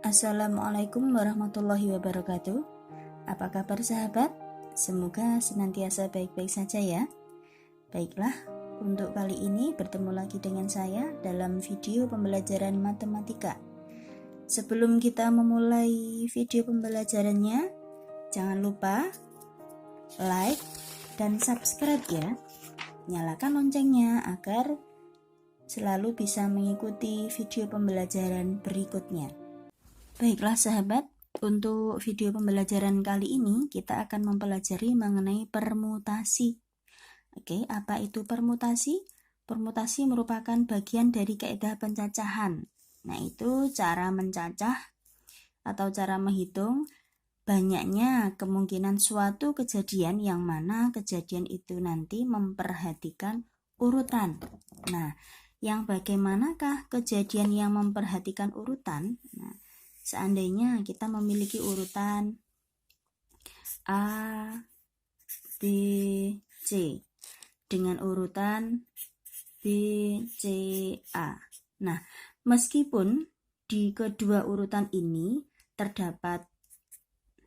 Assalamualaikum warahmatullahi wabarakatuh. Apa kabar sahabat? Semoga senantiasa baik-baik saja ya. Baiklah, untuk kali ini bertemu lagi dengan saya dalam video pembelajaran matematika. Sebelum kita memulai video pembelajarannya, jangan lupa like dan subscribe ya. Nyalakan loncengnya agar selalu bisa mengikuti video pembelajaran berikutnya. Baiklah sahabat, untuk video pembelajaran kali ini kita akan mempelajari mengenai permutasi. Oke, apa itu permutasi? Permutasi merupakan bagian dari kaidah pencacahan. Nah, itu cara mencacah atau cara menghitung banyaknya kemungkinan suatu kejadian yang mana kejadian itu nanti memperhatikan urutan. Nah, yang bagaimanakah kejadian yang memperhatikan urutan? Nah, seandainya kita memiliki urutan A, B, C dengan urutan B, C, A. Nah, meskipun di kedua urutan ini terdapat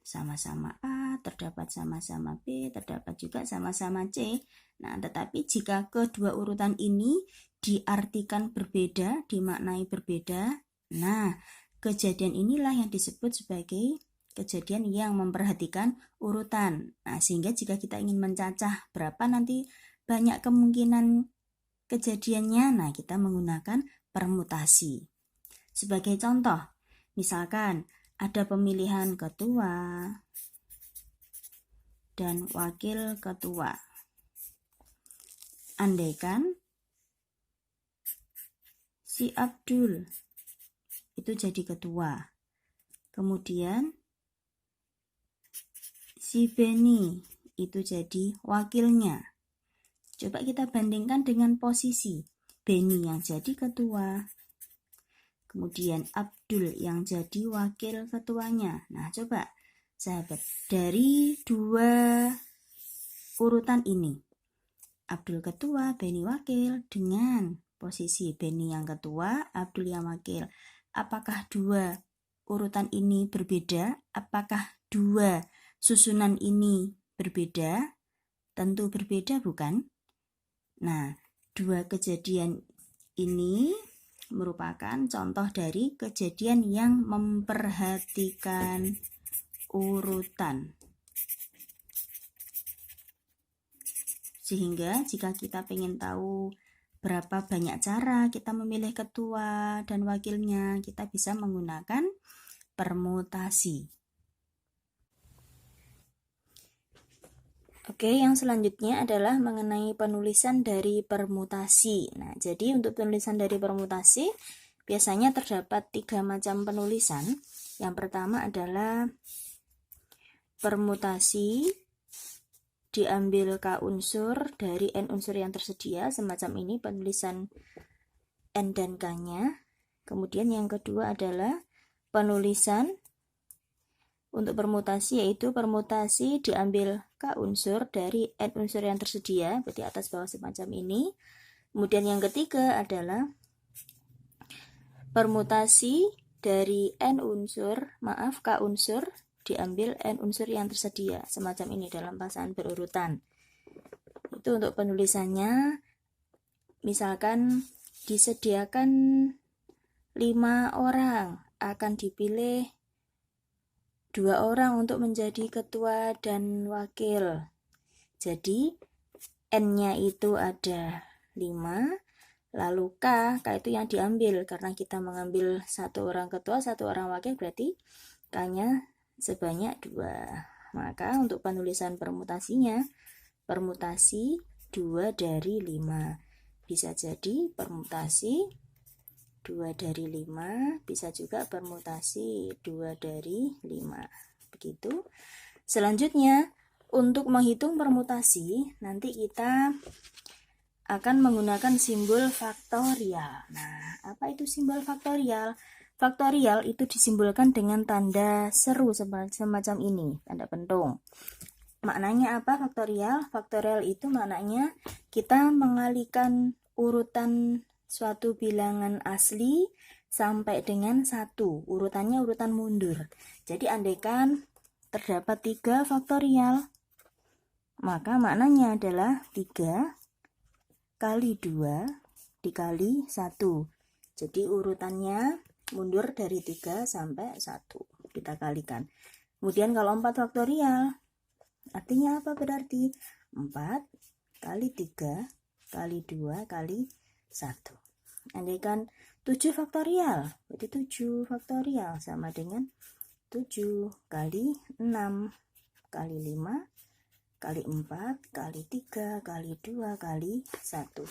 sama-sama A, terdapat sama-sama B, terdapat juga sama-sama C. Nah, tetapi jika kedua urutan ini diartikan berbeda, dimaknai berbeda, nah, kejadian inilah yang disebut sebagai kejadian yang memperhatikan urutan. Nah, sehingga jika kita ingin mencacah berapa nanti banyak kemungkinan kejadiannya, nah kita menggunakan permutasi. Sebagai contoh, misalkan ada pemilihan ketua dan wakil ketua. Andaikan si Abdul itu jadi ketua, kemudian si Beni itu jadi wakilnya. Coba kita bandingkan dengan posisi Beni yang jadi ketua, kemudian Abdul yang jadi wakil ketuanya. Nah, coba sahabat, dari dua urutan ini, Abdul ketua, Beni wakil, dengan posisi Beni yang ketua, Abdul yang wakil, apakah dua urutan ini berbeda? Apakah dua susunan ini berbeda? Tentu berbeda, bukan? Nah, dua kejadian ini merupakan contoh dari kejadian yang memperhatikan urutan. Sehingga jika kita ingin tahu berapa banyak cara kita memilih ketua dan wakilnya, kita bisa menggunakan permutasi. Oke, yang selanjutnya adalah mengenai penulisan dari permutasi. Nah, jadi untuk penulisan dari permutasi biasanya terdapat 3 macam penulisan. Yang pertama adalah permutasi diambil K unsur dari N unsur yang tersedia, semacam ini penulisan N dan K-nya. Kemudian yang kedua adalah penulisan untuk permutasi, yaitu permutasi diambil K unsur dari N unsur yang tersedia, berarti atas bawah semacam ini. Kemudian yang ketiga adalah permutasi dari K unsur diambil N unsur yang tersedia, semacam ini dalam pasangan berurutan. Itu untuk penulisannya. Misalkan disediakan 5 orang, akan dipilih 2 orang untuk menjadi ketua dan wakil. Jadi N-nya itu ada 5, lalu K itu yang diambil, karena kita mengambil 1 orang ketua, 1 orang wakil, berarti K-nya sebanyak 2. Maka untuk penulisan permutasinya, permutasi 2 dari 5. Bisa jadi permutasi 2 dari 5, bisa juga permutasi 2 dari 5. Begitu. Selanjutnya, untuk menghitung permutasi, nanti kita akan menggunakan simbol faktorial. Nah, apa itu simbol faktorial? Faktorial itu disimbolkan dengan tanda seru semacam ini, tanda pentung. Maknanya apa faktorial? Faktorial itu maknanya kita mengalihkan urutan suatu bilangan asli sampai dengan 1. Urutannya urutan mundur. Jadi andaikan terdapat 3 faktorial, maka maknanya adalah 3 kali 2 dikali 1. Jadi urutannya mundur dari 3 sampai 1. Kita kalikan. Kemudian kalau 4 faktorial, artinya apa berarti? 4 kali 3 kali 2 kali 1. Andaikan 7 faktorial, berarti 7 faktorial sama dengan 7 kali 6 kali 5 kali 4 kali 3 kali 2 kali 1.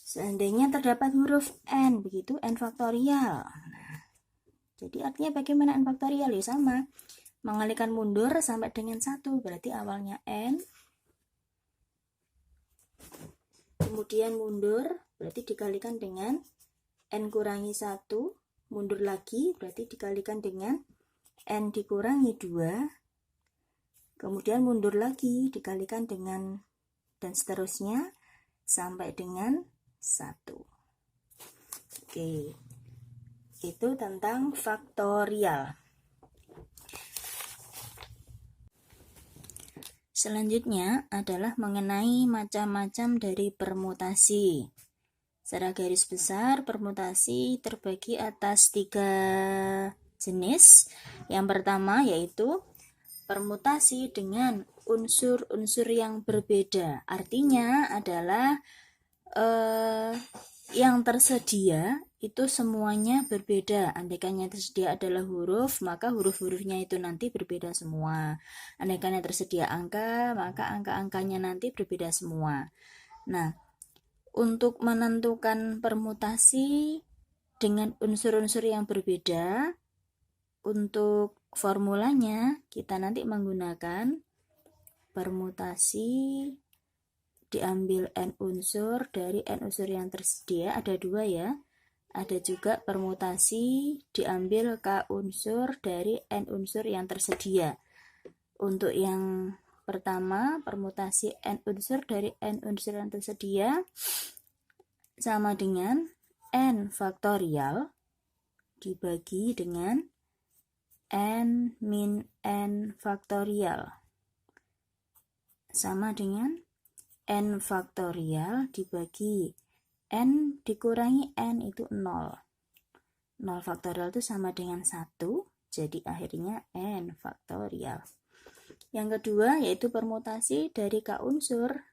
Seandainya terdapat huruf n, begitu n faktorial. Nah, jadi artinya bagaimana n faktorial? Ya sama, mengalihkan mundur sampai dengan 1, berarti awalnya n, kemudian mundur, berarti dikalikan dengan n kurangi 1, mundur lagi, berarti dikalikan dengan n dikurangi 2, kemudian mundur lagi, dikalikan dengan, dan seterusnya, sampai dengan 1. Oke, itu tentang faktorial. Selanjutnya adalah mengenai macam-macam dari permutasi. Secara garis besar, permutasi terbagi atas 3 jenis. Yang pertama yaitu permutasi dengan unsur-unsur yang berbeda. Artinya adalah yang tersedia itu semuanya berbeda. Andaikan yang tersedia adalah huruf, maka huruf-hurufnya itu nanti berbeda semua. Andaikan yang tersedia angka, maka angka-angkanya nanti berbeda semua. Nah, untuk menentukan permutasi dengan unsur-unsur yang berbeda, untuk formulanya kita nanti menggunakan permutasi diambil n unsur dari n unsur yang tersedia, ada 2 ya. Ada juga permutasi diambil k unsur dari n unsur yang tersedia. Untuk yang pertama, permutasi n unsur dari n unsur yang tersedia sama dengan n faktorial dibagi dengan n min n faktorial sama dengan n faktorial dibagi n dikurangi n itu 0. 0 faktorial itu sama dengan 1, jadi akhirnya n faktorial. Yang kedua yaitu permutasi dari k unsur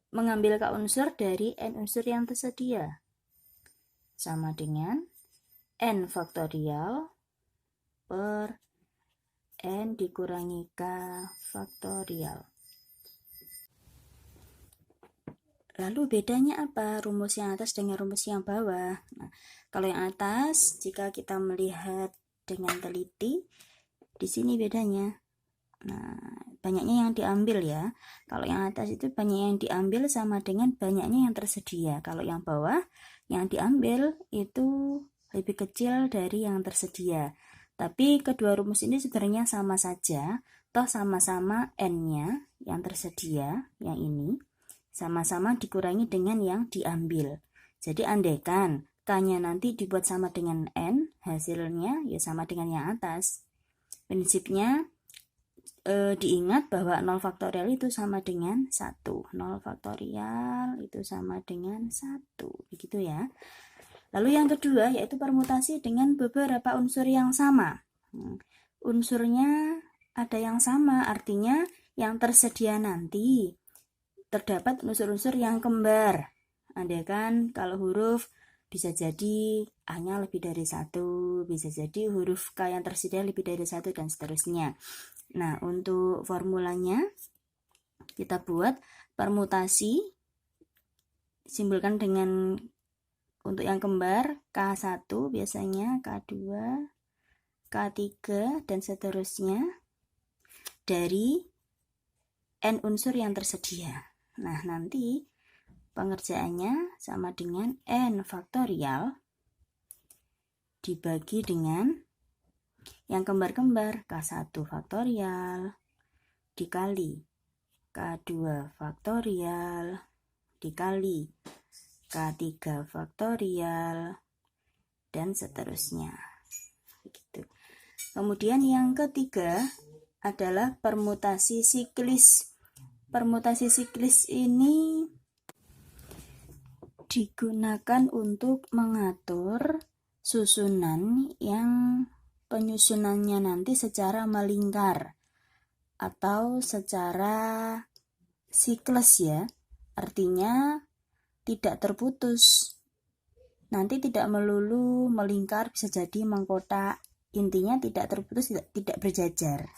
mengambil k unsur dari n unsur yang tersedia sama dengan n faktorial per n dikurangi k faktorial. Lalu bedanya apa rumus yang atas dengan rumus yang bawah? Nah, kalau yang atas, jika kita melihat dengan teliti, di sini bedanya. Nah, banyaknya yang diambil ya. Kalau yang atas itu banyak yang diambil sama dengan banyaknya yang tersedia. Kalau yang bawah, yang diambil itu lebih kecil dari yang tersedia. Tapi kedua rumus ini sebenarnya sama saja. Toh sama-sama n-nya yang tersedia, yang ini, sama-sama dikurangi dengan yang diambil. Jadi andaikan k-nya nanti dibuat sama dengan n, hasilnya ya sama dengan yang atas. Prinsipnya diingat bahwa 0 faktorial itu sama dengan 1. 0 faktorial itu sama dengan 1. Begitu ya. Lalu yang kedua yaitu permutasi dengan beberapa unsur yang sama. Unsurnya ada yang sama, artinya yang tersedia nanti terdapat unsur-unsur yang kembar. Andaikan kalau huruf bisa jadi A-nya lebih dari 1, bisa jadi huruf K yang tersedia lebih dari 1, dan seterusnya. Nah, untuk formulanya kita buat permutasi, simbolkan dengan untuk yang kembar K1 biasanya, K2, K3, dan seterusnya dari n unsur yang tersedia. Nah, nanti pengerjaannya sama dengan n faktorial dibagi dengan yang kembar-kembar K1 faktorial dikali K2 faktorial dikali K3 faktorial, dan seterusnya. Begitu. Kemudian yang ketiga adalah permutasi siklis. Permutasi siklis ini digunakan untuk mengatur susunan yang penyusunannya nanti secara melingkar atau secara siklus ya. Artinya tidak terputus. Nanti tidak melulu melingkar, bisa jadi mengkotak. Intinya tidak terputus, tidak berjajar.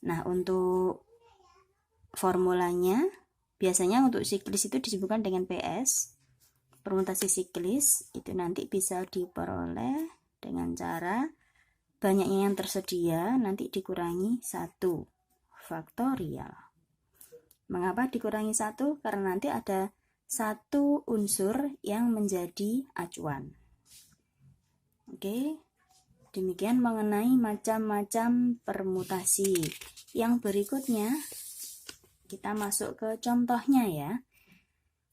Nah, untuk formulanya biasanya untuk siklis itu disebutkan dengan PS. Permutasi siklis itu nanti bisa diperoleh dengan cara banyaknya yang tersedia nanti dikurangi 1 faktorial. Mengapa dikurangi 1? Karena nanti ada 1 unsur yang menjadi acuan. Oke, demikian mengenai macam-macam permutasi. Yang berikutnya kita masuk ke contohnya ya.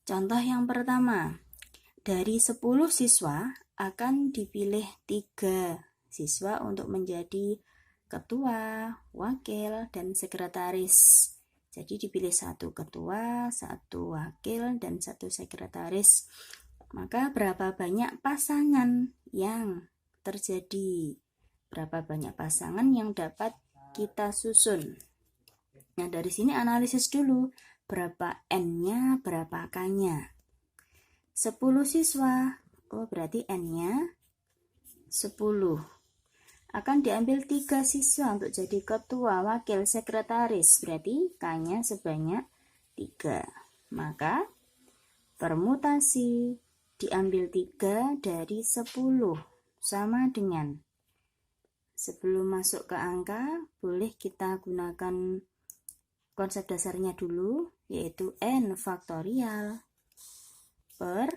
Contoh yang pertama, dari 10 siswa akan dipilih 3 siswa untuk menjadi ketua, wakil, dan sekretaris. Jadi dipilih 1 ketua, 1 wakil, dan 1 sekretaris. Maka berapa banyak pasangan yang terjadi? Berapa banyak pasangan yang dapat kita susun? Nah, dari sini analisis dulu. Berapa N-nya, berapa K-nya? 10 siswa, berarti N-nya 10. Akan diambil 3 siswa untuk jadi ketua, wakil, sekretaris. Berarti K-nya sebanyak 3. Maka permutasi diambil 3 dari 10 sama dengan, sebelum masuk ke angka, boleh kita gunakan konsep dasarnya dulu, yaitu N faktorial per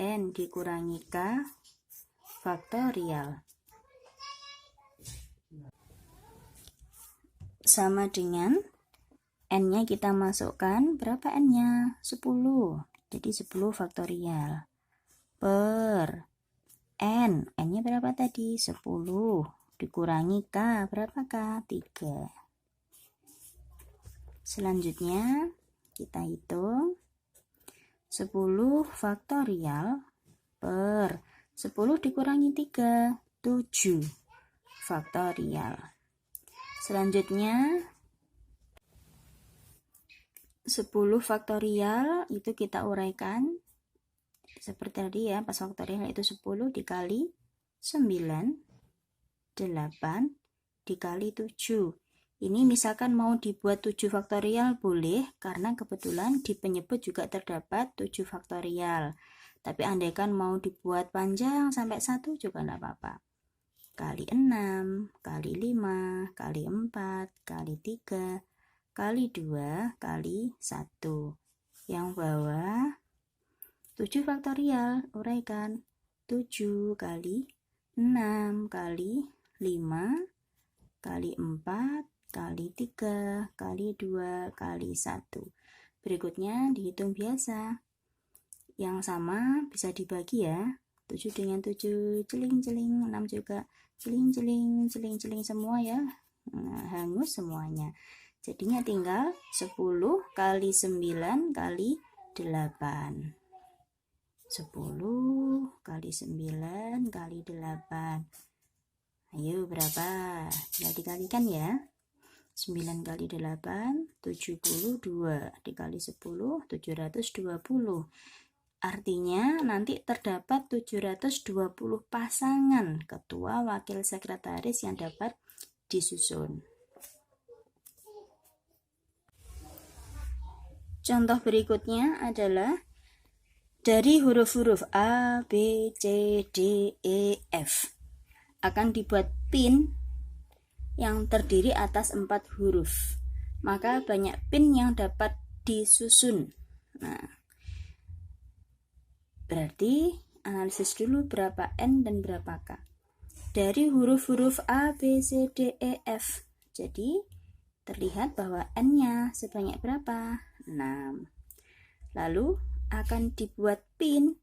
N dikurangi K faktorial sama dengan N-nya kita masukkan, berapa N-nya? 10. Jadi 10 faktorial per N. N-nya berapa tadi? 10 dikurangi K, berapa K? 3. Selanjutnya kita hitung 10 faktorial per 10 dikurangi 3, 7 faktorial. Selanjutnya 10 faktorial itu kita uraikan seperti tadi ya, pas faktorial itu 10 dikali 9, 8 dikali 7. Ini misalkan mau dibuat 7 faktorial boleh, karena kebetulan di penyebut juga terdapat 7 faktorial. Tapi andaikan mau dibuat panjang sampai 1 juga tidak apa-apa. Kali 6, kali 5, kali 4, kali 3, kali 2, kali 1. Yang bawah 7 faktorial, uraikan 7 kali 6 kali 5 kali 4 kali 3 kali 2 kali 1. Berikutnya dihitung biasa. Yang sama bisa dibagi ya. 7 dengan 7 celing-celing, 6 juga celing-celing, celing-celing semua ya. Nah, hangus semuanya. Jadinya tinggal 10 kali 9 kali 8. 10 kali 9 kali 8. Ayo berapa? Tinggal dikalikan ya. 9 kali 8, 72. Dikali 10, 720. Artinya nanti terdapat 720 pasangan ketua, wakil, sekretaris yang dapat disusun. Contoh berikutnya adalah dari huruf-huruf A, B, C, D, E, F akan dibuat pin yang terdiri atas 4 huruf. Maka banyak pin yang dapat disusun. Nah, berarti analisis dulu berapa N dan berapa K. Dari huruf-huruf A, B, C, D, E, F. Jadi terlihat bahwa N-nya sebanyak berapa? 6. Lalu akan dibuat pin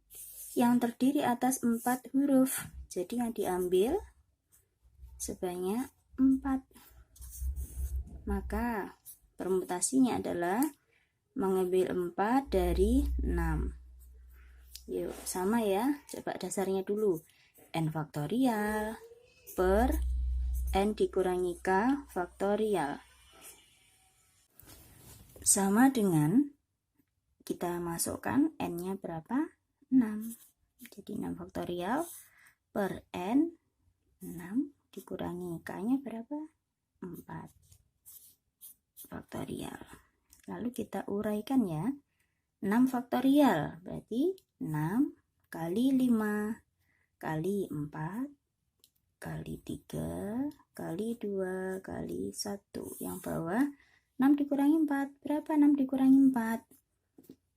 yang terdiri atas 4 huruf. Jadi yang diambil sebanyak 4. Maka permutasinya adalah mengambil 4 dari 6. Yuk, sama ya. Coba dasarnya dulu. N faktorial per N dikurangi K faktorial. Sama dengan kita masukkan N-nya berapa? 6. Jadi 6 faktorial per N, 6 dikurangi K-nya berapa? 4 faktorial. Lalu kita uraikan ya. 6 faktorial berarti 6 kali 5 kali 4 kali 3 kali 2 kali 1. Yang bawah 6 dikurangi 4. Berapa 6 dikurangi 4?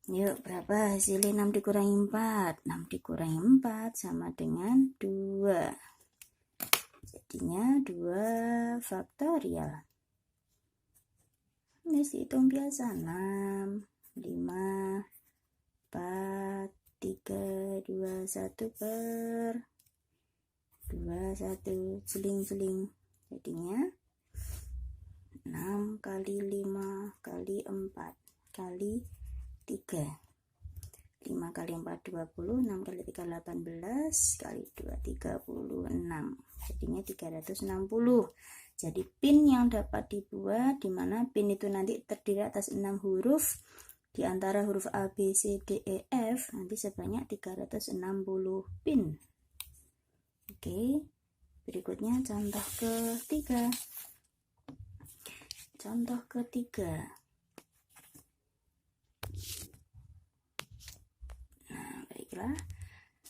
Yuk, berapa hasilnya 6 dikurangi 4? 6 dikurangi 4 sama dengan 2. Jadinya 2 faktorial. Ini hitung biasa. 6, 5, 4, 3, 2, 1 per 2, 1. Seling-seling. Jadinya 6 kali 5 kali 4 kali 3. 5 kali 4 20, 6 kali 3 18, kali 2 36. Jadinya 360. Jadi pin yang dapat dibuat, di mana pin itu nanti terdiri atas 6 huruf, di antara huruf A, B, C, D, E, F, nanti sebanyak 360 pin. Oke, berikutnya contoh ketiga. Contoh ketiga. Nah, baiklah.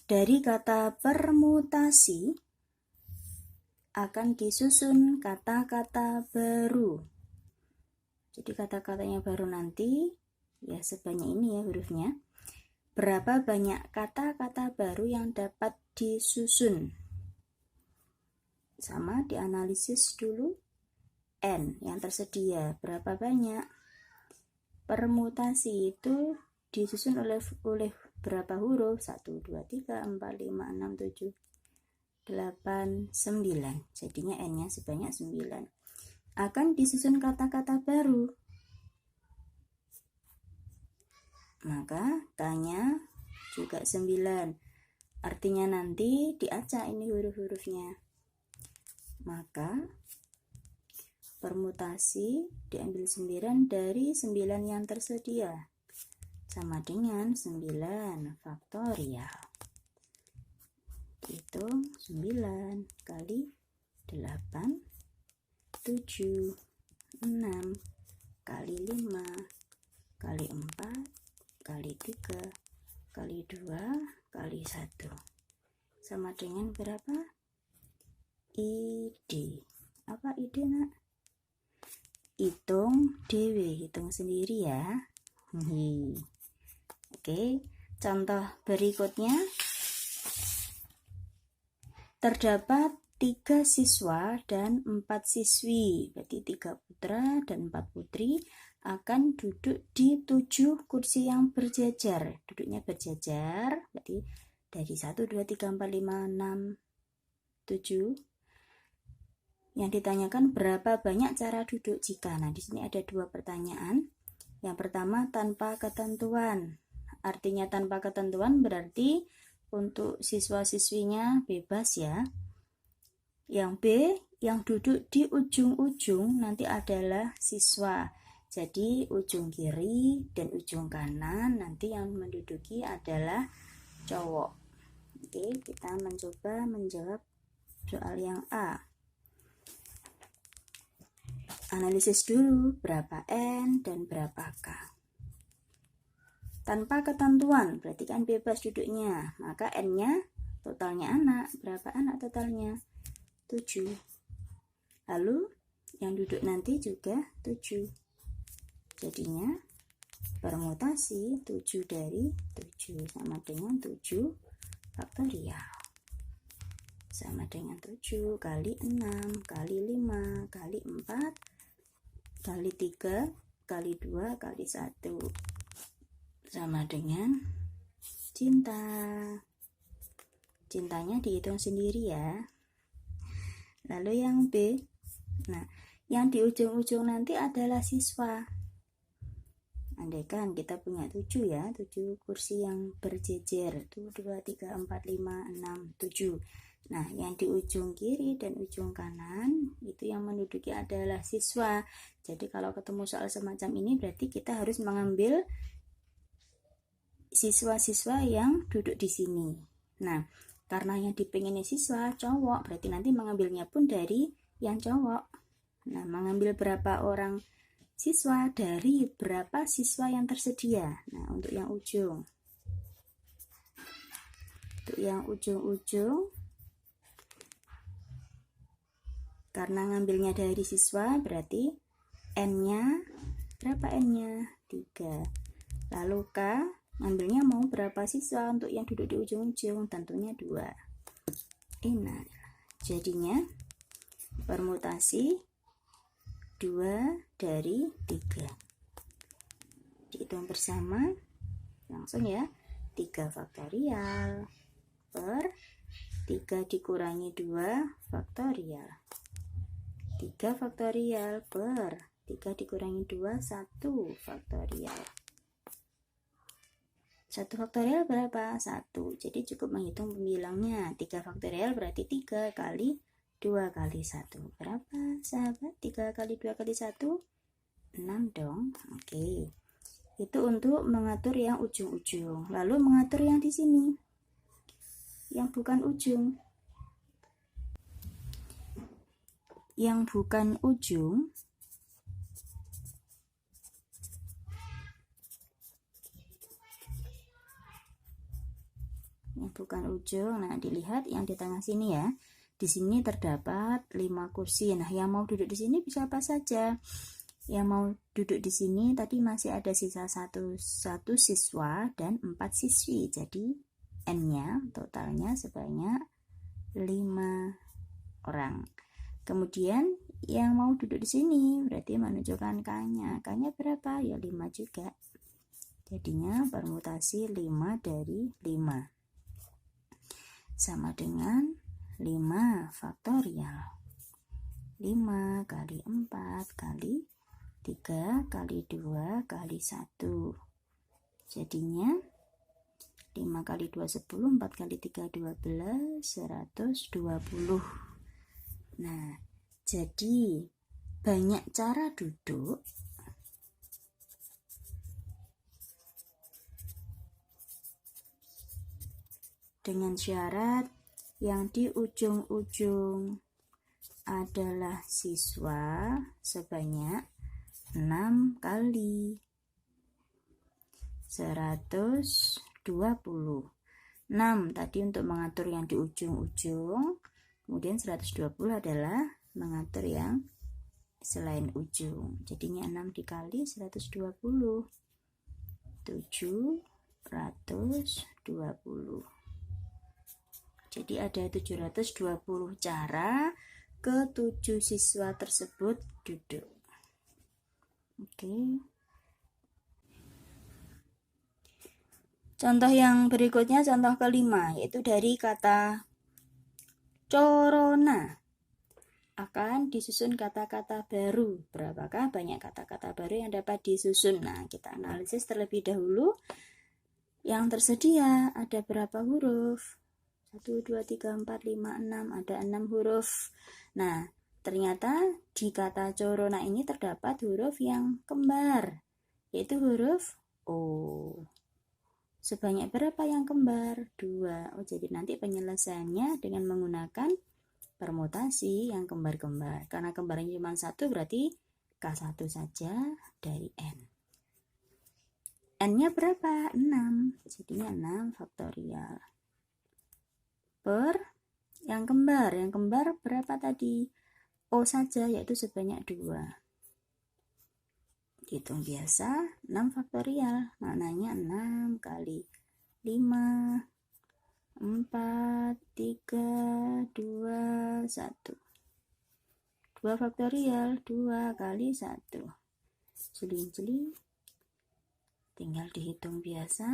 Dari kata permutasi akan disusun kata-kata baru. Jadi kata-katanya baru nanti ya sebanyak ini ya hurufnya. Berapa banyak kata-kata baru yang dapat disusun? Sama dianalisis dulu. N yang tersedia berapa banyak? Permutasi itu disusun oleh berapa huruf? 1, 2, 3, 4, 5, 6, 7, 8, 9. Jadinya N-nya sebanyak 9. Akan disusun kata-kata baru. Maka K-nya juga 9. Artinya nanti diacak ini huruf-hurufnya. Maka permutasi diambil 9 dari 9 yang tersedia. Sama dengan 9 faktorial. Hitung 9 kali 8, 7, 6, kali 5, kali 4, kali 3, kali 2, kali 1. Sama dengan berapa? ID. Apa ID nak? Hitung dewe, hitung sendiri ya. Oke, contoh berikutnya. Terdapat 3 siswa dan 4 siswi, berarti 3 putra dan 4 putri akan duduk di 7 kursi yang berjajar. Duduknya berjajar, berarti dari 1, 2, 3, 4, 5, 6, 7. Yang ditanyakan berapa banyak cara duduk jika. Nah, di sini ada 2 pertanyaan. Yang pertama tanpa ketentuan. Artinya tanpa ketentuan berarti untuk siswa-siswinya bebas ya. Yang B, yang duduk di ujung-ujung nanti adalah siswa. Jadi ujung kiri dan ujung kanan nanti yang menduduki adalah cowok. Oke, kita mencoba menjawab soal yang A. Analisis dulu berapa N dan berapa K. Tanpa ketentuan, berarti kan bebas duduknya. Maka N-nya totalnya anak. Berapa anak totalnya? 7. Lalu yang duduk nanti juga 7. Jadinya permutasi 7 dari 7 sama dengan 7 faktorial. Sama dengan 7 kali 6 kali 5 kali 4 kali 3 kali 2 kali 1. sama dengan cinta. Cintanya dihitung sendiri ya. Lalu yang B, nah yang di ujung-ujung nanti adalah siswa. Andaikan kita punya 7 ya, 7 kursi yang berjejer, 1, 2, 3, 4, 5, 6, 7. Nah, yang di ujung kiri dan ujung kanan itu yang menduduki adalah siswa. Jadi kalau ketemu soal semacam ini berarti kita harus mengambil siswa-siswa yang duduk di sini. Nah, karena yang dipingini siswa cowok, berarti nanti mengambilnya pun dari yang cowok. Nah, mengambil berapa orang siswa dari berapa siswa yang tersedia. Nah, untuk yang ujung. Untuk yang ujung-ujung, karena ngambilnya dari siswa, berarti N-nya, berapa N-nya? 3. Lalu K, ngambilnya mau berapa siswa untuk yang duduk di ujung-ujung? Tentunya 2. Nah, jadinya permutasi 2 dari 3. Dihitung bersama, langsung ya, 3 faktorial per 3 dikurangi 2 faktorial. 3 faktorial per 3 dikurangi 2, 1 faktorial. 1 faktorial berapa? 1. Jadi cukup menghitung pembilangnya. 3 faktorial berarti 3 kali 2 kali 1. Berapa sahabat? 3 kali 2 kali 1? 6 dong. Oke. Itu untuk mengatur yang ujung-ujung. Lalu mengatur yang di sini. Yang bukan ujung. Yang bukan ujung nah dilihat yang di tengah sini ya. Di sini terdapat 5 kursi. Nah, yang mau duduk di sini bisa apa saja? Yang mau duduk di sini tadi masih ada sisa satu siswa dan 4 siswi. Jadi N-nya totalnya sebanyak 5 orang. Kemudian yang mau duduk di sini berarti menunjukkan K-nya. K-nya berapa? Ya 5 juga. Jadinya permutasi 5 dari 5 sama dengan 5 faktorial. 5 kali 4 kali 3 kali 2 kali 1. Jadinya 5 kali 2 10, 4 kali 3 12, 120. Nah, jadi banyak cara duduk dengan syarat yang di ujung-ujung adalah siswa sebanyak 6 kali 120. 6 tadi untuk mengatur yang di ujung-ujung, kemudian 120 adalah mengatur yang selain ujung. Jadinya 6 dikali 120, 720. Jadi ada 720 cara ke 7 siswa tersebut duduk. Oke. Contoh yang berikutnya, contoh kelima, yaitu dari kata corona. Akan disusun kata-kata baru. Berapakah banyak kata-kata baru yang dapat disusun? Nah, kita analisis terlebih dahulu. Yang tersedia ada berapa huruf? 1, 2, 3, 4, 5, 6. Ada 6 huruf. Nah, ternyata di kata corona ini terdapat huruf yang kembar, yaitu huruf O. Sebanyak berapa yang kembar? 2. Oh, jadi nanti penyelesaiannya dengan menggunakan permutasi yang kembar-kembar. Karena kembarnya cuma 1 berarti K1 saja dari N. N-nya berapa? 6. Jadinya 6 faktorial. Per yang kembar. Yang kembar berapa tadi? O saja, yaitu sebanyak 2. Hitung biasa, 6 faktorial. Maknanya 6 kali 5, 4, 3, 2, 1. 2 faktorial, 2 kali 1. Jeli-jeli. tinggal dihitung biasa.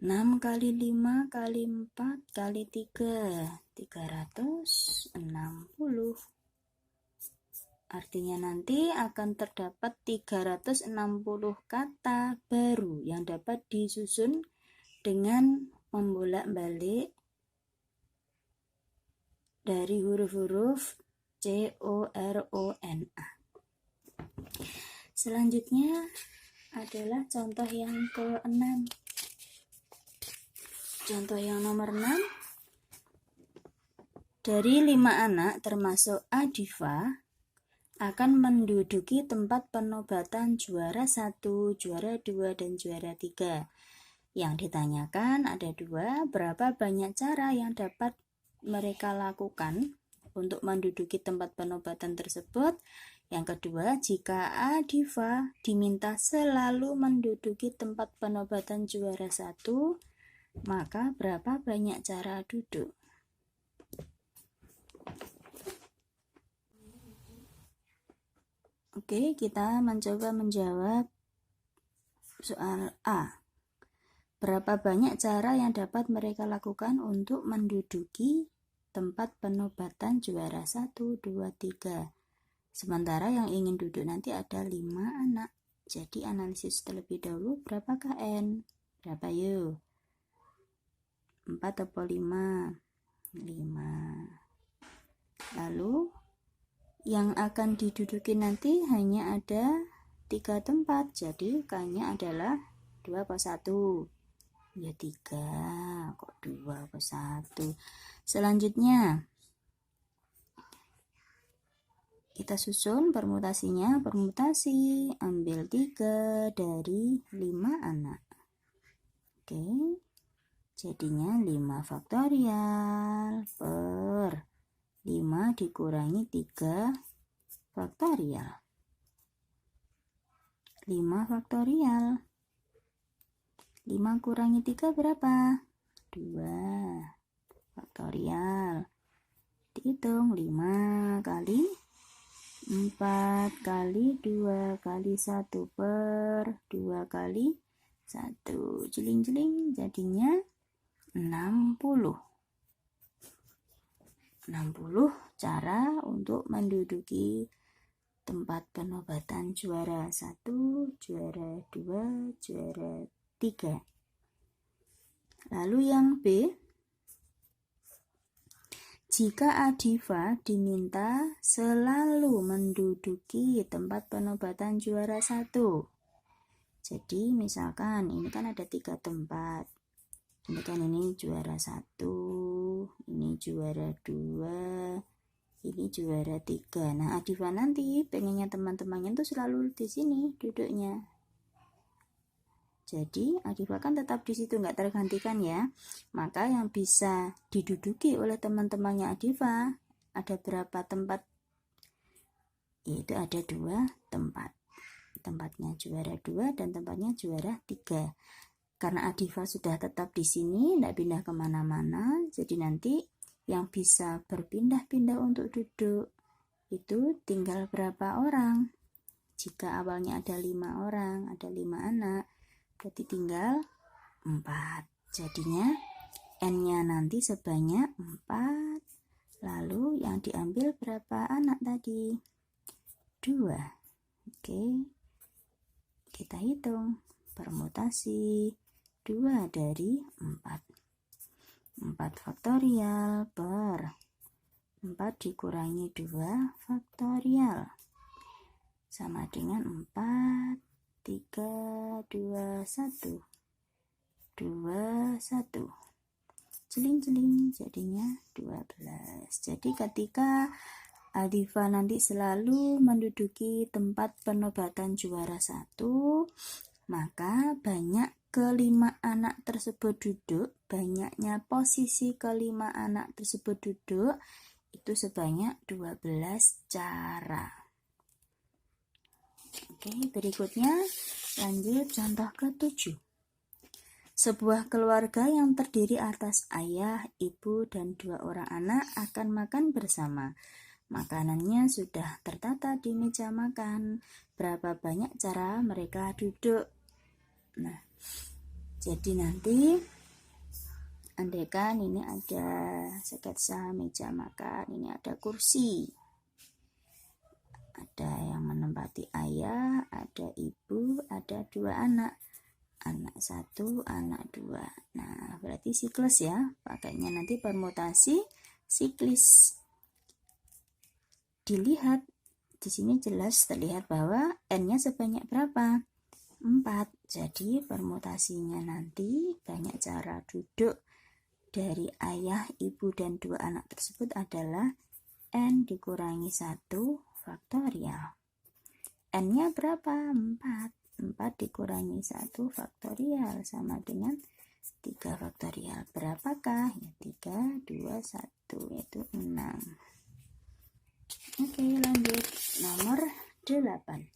6 kali 5 kali 4 kali 3, 360. Artinya nanti akan terdapat 360 kata baru yang dapat disusun dengan membolak-balik dari huruf-huruf CORONA. Selanjutnya adalah contoh yang ke-6. Contoh yang nomor 6. Dari 5 anak termasuk Adifa akan menduduki tempat penobatan juara 1, juara 2, dan juara 3. Yang ditanyakan ada 2, berapa banyak cara yang dapat mereka lakukan untuk menduduki tempat penobatan tersebut. Yang kedua, jika Adifa diminta selalu menduduki tempat penobatan juara 1, maka berapa banyak cara duduk? Oke, kita mencoba menjawab soal A. Berapa banyak cara yang dapat mereka lakukan untuk menduduki tempat penobatan juara 1, 2, 3. Sementara yang ingin duduk nanti ada 5 anak. Jadi analisis terlebih dahulu, berapakah N? Berapa yuk? 4 atau 5? 5. Lalu yang akan diduduki nanti hanya ada 3 tempat. Jadi K-nya adalah 2 apa 1? Ya 3. Kok 2 apa 1? Selanjutnya kita susun permutasinya. Permutasi, ambil 3 dari 5 anak. Oke. Jadinya 5 faktorial per 5 dikurangi 3 faktorial. 5 faktorial. 5 kurangi 3 berapa? 2 faktorial. Dihitung 5 kali 4 kali 2 kali 1 per 2 kali 1. Jeling-jeling jadinya 60 cara untuk menduduki tempat penobatan juara 1, juara 2, juara 3. Lalu yang B, jika Adifa diminta selalu menduduki tempat penobatan juara 1. Jadi misalkan ini kan ada 3 tempat. Ini kan ini juara 1, ini juara 2, ini juara 3. Nah, Adifa nanti pengennya teman-temannya tuh selalu di sini duduknya. Jadi Adifa kan tetap di situ, nggak tergantikan ya. Maka yang bisa diduduki oleh teman-temannya Adifa ada berapa tempat? Itu ada 2 tempat. Tempatnya juara 2 dan tempatnya juara 3. Karena Adifa sudah tetap di sini, tidak pindah kemana-mana, jadi nanti yang bisa berpindah-pindah untuk duduk itu tinggal berapa orang. Jika awalnya ada 5 orang, ada 5 anak, berarti tinggal 4. Jadinya N-nya nanti sebanyak 4. Lalu yang diambil berapa anak tadi? 2. Oke, kita hitung permutasi 2 dari 4. 4 faktorial per 4 dikurangi 2 faktorial sama dengan 4, 3, 2, 1. 2, 1. Jeling-jeling jadinya 12. Jadi ketika Adifa nanti selalu menduduki tempat penobatan juara 1, maka banyak kelima anak tersebut duduk, banyaknya posisi kelima anak tersebut duduk itu sebanyak 12 cara. Oke, berikutnya lanjut contoh ke-7. Sebuah keluarga yang terdiri atas ayah, ibu, dan 2 orang anak akan makan bersama. Makanannya sudah tertata di meja makan. Berapa banyak cara mereka duduk? Nah, jadi nanti andaikan ini ada sketsa meja makan, ini ada kursi, ada yang menempati ayah, ada ibu, ada 2 anak, anak 1, anak 2. Nah, berarti siklus ya, pakainya nanti permutasi siklis. Dilihat di sini jelas terlihat bahwa n-nya sebanyak berapa? 4. Jadi permutasinya nanti banyak cara duduk dari ayah, ibu, dan 2 anak tersebut adalah n dikurangi 1 faktorial. N-nya berapa? 4. 4 dikurangi 1 faktorial sama dengan 3 faktorial. Berapakah? Ya, 3, 2, 1, yaitu 6. Oke, lanjut. Nomor 8.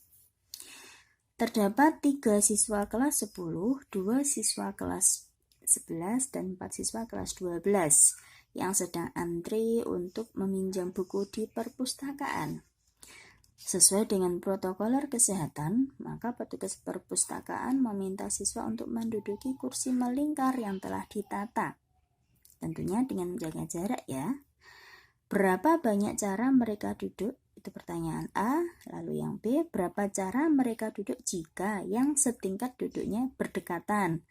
Terdapat 3 siswa kelas 10, 2 siswa kelas 11, dan 4 siswa kelas 12 yang sedang antri untuk meminjam buku di perpustakaan. Sesuai dengan protokoler kesehatan, maka petugas perpustakaan meminta siswa untuk menduduki kursi melingkar yang telah ditata. Tentunya dengan menjaga jarak ya. Berapa banyak cara mereka duduk? Itu pertanyaan A. Lalu yang B, berapa cara mereka duduk jika yang setingkat duduknya berdekatan?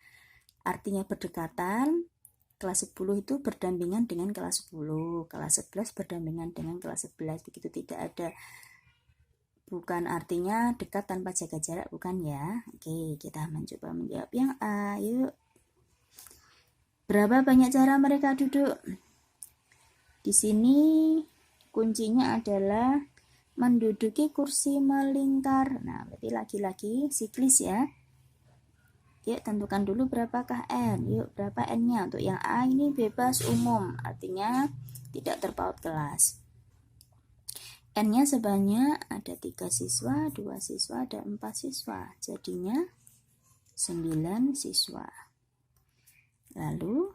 Artinya berdekatan, kelas 10 itu berdampingan dengan kelas 10, kelas 11 berdampingan dengan kelas 11, begitu, tidak ada, bukan artinya dekat tanpa jaga jarak, bukan ya. Oke, kita mencoba menjawab yang A, yuk. Berapa banyak cara mereka duduk? Di sini kuncinya adalah menduduki kursi melingkar. Nah, berarti lagi-lagi siklis ya. Yuk, tentukan dulu berapakah N. Yuk, berapa N-nya? Untuk yang A ini bebas umum, artinya tidak terpaut kelas. N-nya sebanyak ada 3 siswa, 2 siswa, dan 4 siswa. Jadinya 9 siswa. Lalu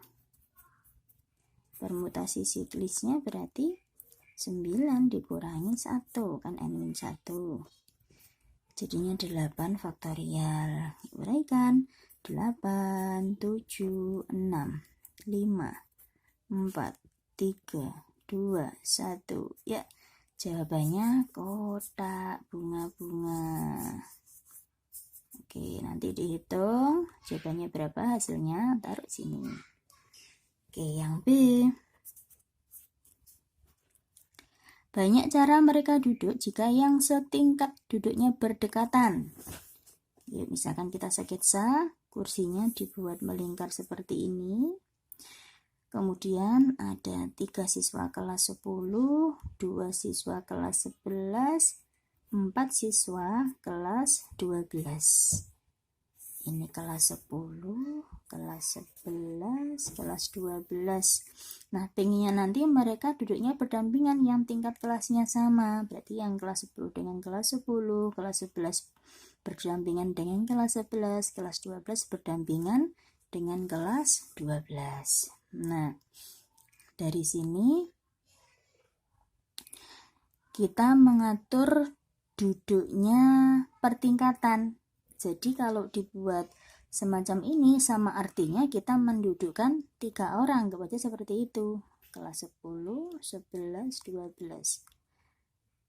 permutasi siklisnya berarti 9 dikurangi 1, kan N-1. Jadinya 8 faktorial. Uraikan. 8, 7, 6, 5, 4, 3, 2, 1. Ya, jawabannya kotak bunga-bunga. Oke, nanti dihitung jawabannya berapa, hasilnya taruh sini. Oke, yang B. Banyak cara mereka duduk jika yang setingkat duduknya berdekatan. Yuk, misalkan kita sketsa, kursinya dibuat melingkar seperti ini. Kemudian ada 3 siswa kelas 10, 2 siswa kelas 11, 4 siswa kelas 12. Ini kelas 10, kelas 11, kelas 12. Nah, pengennya nanti mereka duduknya berdampingan yang tingkat kelasnya sama. Berarti yang kelas 10 dengan kelas 10, kelas 11 berdampingan dengan kelas 11, kelas 12 berdampingan dengan kelas 12. Nah, dari sini kita mengatur duduknya pertingkatan. Jadi kalau dibuat semacam ini sama artinya kita mendudukkan 3 orang, kebaca seperti itu. Kelas 10, 11, 12.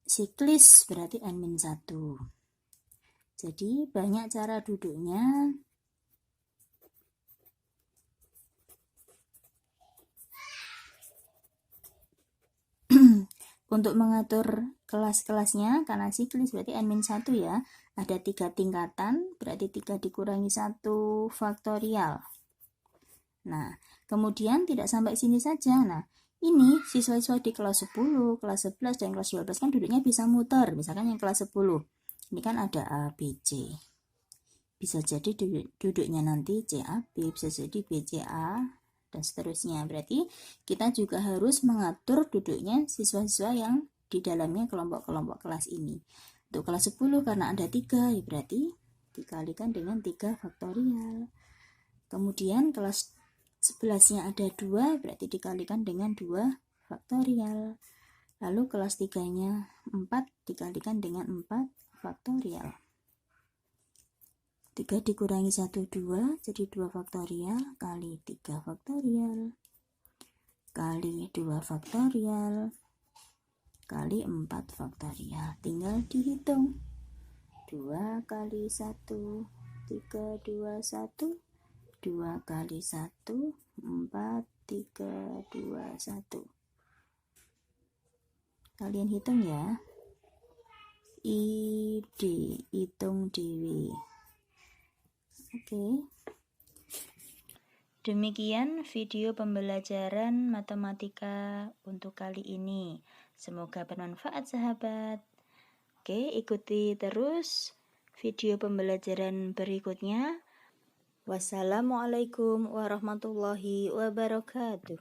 Siklis berarti N-1. Jadi banyak cara duduknya. Untuk mengatur kelas-kelasnya, karena siklis berarti N-1 ya, ada 3 tingkatan, berarti 3 dikurangi 1 faktorial. Nah, kemudian tidak sampai sini saja. Nah, ini siswa-siswa di kelas 10, kelas 11, dan kelas 12 kan duduknya bisa muter. Misalkan yang kelas 10, ini kan ada A, B, C. Bisa jadi duduknya nanti CAB, bisa jadi BCA, dan seterusnya. Berarti kita juga harus mengatur duduknya siswa-siswa yang di dalamnya kelompok-kelompok kelas ini. Untuk kelas 10 karena ada 3, ya berarti dikalikan dengan 3 faktorial. Kemudian kelas 11-nya ada 2, berarti dikalikan dengan 2 faktorial. Lalu kelas 3-nya 4 dikalikan dengan 4 faktorial. 3 dikurangi 1, 2, jadi 2 faktorial kali 3 faktorial kali 2 faktorial kali 4 faktorial. Tinggal dihitung. 2 kali 1, 3, 2, 1. 2 kali 1, 4, 3, 2, 1. Kalian hitung ya. Hitung dewi. Oke. Demikian video pembelajaran matematika untuk kali ini. Semoga bermanfaat sahabat. Oke, ikuti terus video pembelajaran berikutnya. Wassalamualaikum warahmatullahi wabarakatuh.